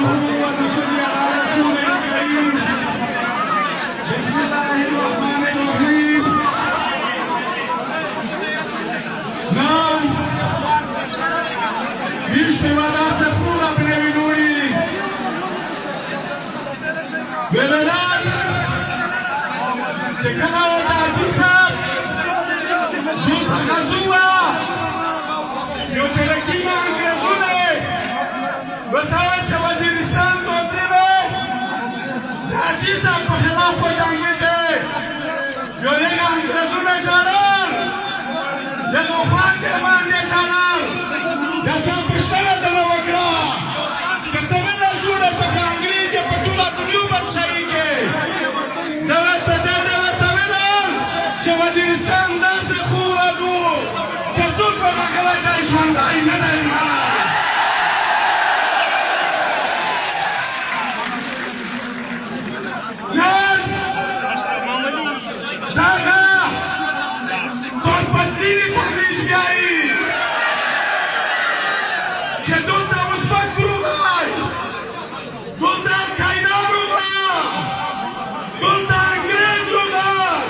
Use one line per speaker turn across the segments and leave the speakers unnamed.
ونصلي على رسوله الكريم. بسم الله الرحمن الرحيم. نعم اشتوانا سفورة بنوينوي بلدان چکنا و تاجیسا دو خزوة یو چرکی ما انگرزونه بتاوه چه وزیرستان دوندره تاجیسا په خلاف و جنگیشه یو یک انگرزونه شارن یک اخوان دیمان دی شارن یا چا پشتنه دنو وکرا چه تمه دا جوڑه تک انگریزی پتولا دنیو بدشایی که دولت ده دولت تمنن چه وزیرستان دست خوره دو چه توک به مقاله دایشان دایی ندهیم نن داغا دون بدلینی تحریش بیایی چه دون تا مثبت بروغای دون تا قایده روغای دون تا انگریز روغای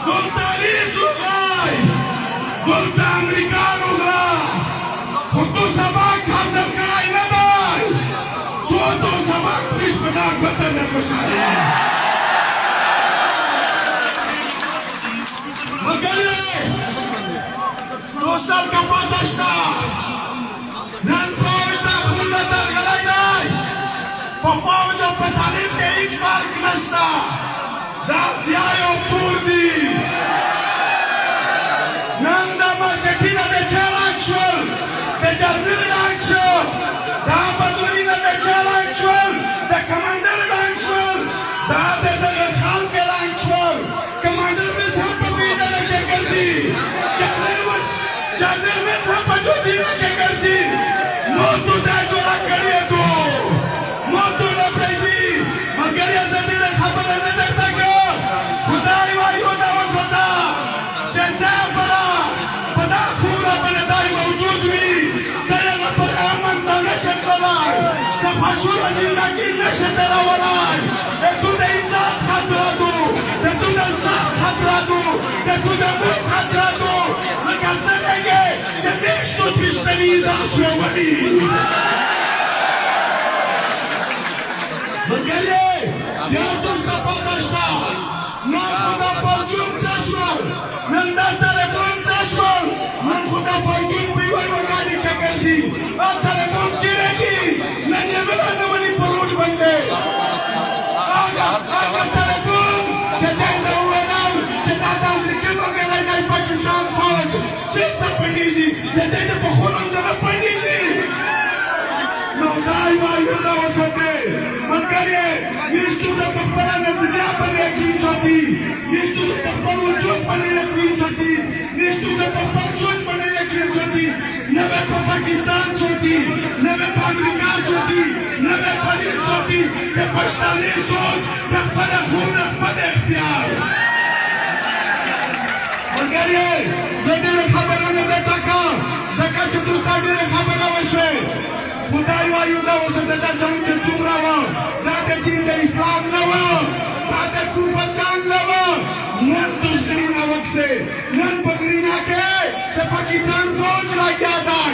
دون تا ریس روغای دون تا امریکا روغای خود تو سباک حاصل کرای ندای تو سباک پیش بدار بطن نکشای مگلی دوستان کپا داشتا نن فوج دا خون دا غلی دای پا فوج و پا تعلیم که هیچ فرق نشتا دا زیای و پوردی نن دا مرکتینا دا چالک شل دا جرمیل دانگ شل دا بزورینا دا چالک شل دا کماندر دانگ شل دا دا خالق دانگ شل کماندر میں سب پپیدہ لگے کرتی جانر میں سب پجوتی لگے کرتی موتو دا جوڑا کریے تو موتو نا پریشی مگر یا زدیر خبر ندر تکو خدای وایو دا وسوتا چنزا پرا پدا خورا پندائی موجود بھی دیگا پر آمن تا نشد کلائی تا پشور زندگی نشد رولائی تو دا ایجاد خطرہ دو تو دا ساتھ خطرہ دو تو دا موت خطرہ دو مگر زندگی چندیش تو پیشتنی دا سوانی مگلی یا دوستا پادشتا من خدا فرجون چشمال من در تلفون چشمال من خدا فرجون بیوی وگانی ککرزی آن تلفون چی رگی من یملا نمانی پرود بنده آگا تلفون چه دنده اوینام چه دادا امریکی مگلی نای پاکستان فوج چه تا پنیزی یه دیده بخونم داره پنیزی نودای وایو دا وسوته من کریه نیشتو سے پخبرا نظریہ پر یقین ساتی نیشتو سے پخبر وجود پر یقین ساتی نیشتو سے پخبر سوچ پر یقین ساتی نوے پا پاکستان سوتی نوے پا امریکہ سوتی نوے پا نیس سوتی کہ پشتانی سوچ رخبر خون رخبر اختیار من کریه زدیر خبرا ندر تکا زکا چه دوستا دیر خبرا وشوه خدای وایو دا وسوته دا جنگ چه څومره وه دا د دین د اسلام نه وه دا د کفر جنگ نه وه نن دوسترینه وکسې نن په ګرینه کې د پاکستان فوج لګیا دی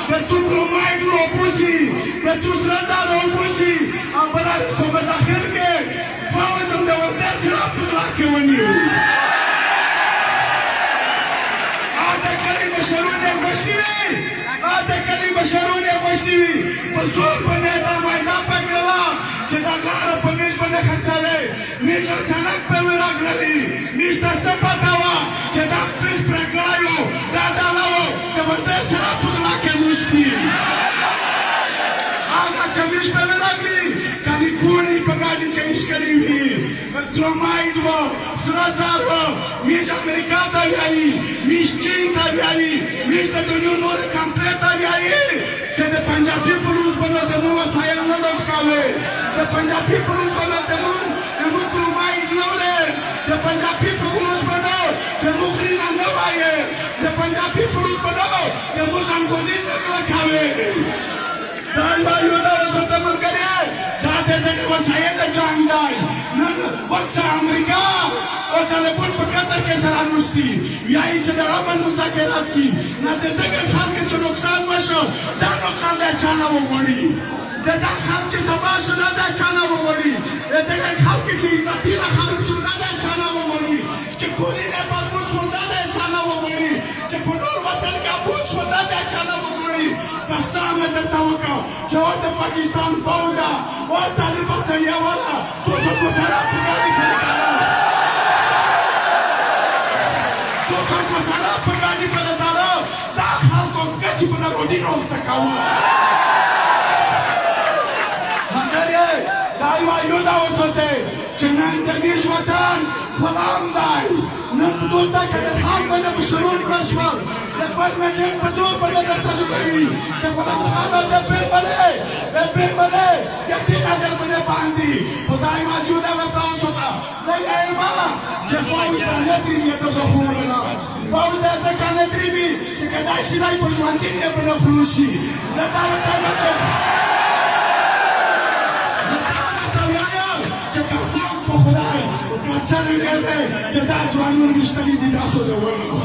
د تو کرومایډ اوپوزي د تو سره زار اوپوزي او بلارس کو په داخل کې فوج هم د ورته سره په ځلا کې ونیو دا کلی مشرونه خوشي وي دا کلی مشرونه خوشي وي په زور باندې دا واینا پکړه چې دا کار په میش باندې خرڅاوي میش اچانک په راغلي میش ته څه پتا و چې دا پلیس پرګایو دا نو د ورته سره په ځلا کې مشتي هغه چې میش په راغلي کله کوړي په باندې کې اشکالي وي کرومایډ و سره زارو میش امریکا ته وایي میش چین ته وایي میش د دنیا نور کمپلیټ ته وایي چې د پنجابي پولیس باندې د مو وسایل نه لټکاوي د پنجابي پولیس باندې د مو کرومایډ نه وره د پنجابي پولیس باندې د مو غرینا نه وایي د پنجابي پولیس باندې د مو څنګه ځین نه لټکاوي دا وایو دا څه ته من کړی ada dengan saya dan jangdai. Nan waksa Amerika, walaupun perkataan kesaran mesti, yai cedera manusia keraki. Nanti dengan hal kecenoksan masuk, dan noksan dah cana wawari. Dengan hal cetabas dah cana wawari. Dengan hal kecizatilah hal sudah dah cana wawari. Cekuri nepal pun sudah dah cana wawari. Cekunur watan kabut sudah dah cana wawari. Bersama tertawa kau, jawab Pakistan Fauja, wah Taliban Taliawala, susah masalah pegawai negara. Susah masalah pegawai negara, tak hal kongkasi benar odino terkawal. Makanya, daiwa yuda osote, jenang demi watan, pelandai, nampak tak ada hal pada berseru bersuara. Lepas macam betul pada kata sendiri, lepas ada dapur balik, yang tidak ada pada pandi. Kudai maju dah bertahan sudah. Saya malah, jepang saya terima itu berhubungan. Baru dah tekan terima, sekadar silai perjuangan dia pernah berusi. Setara macam. Kaçan ülkede ceda cuanur müşteri didaso da bueno.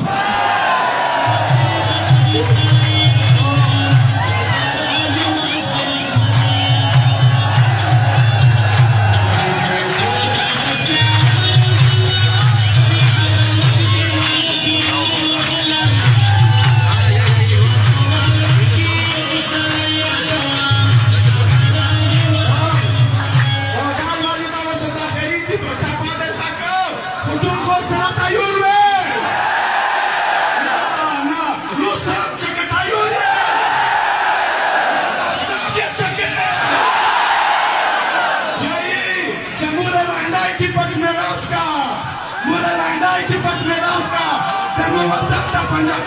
Mulai landai cepat meraska, temu watak tak panjang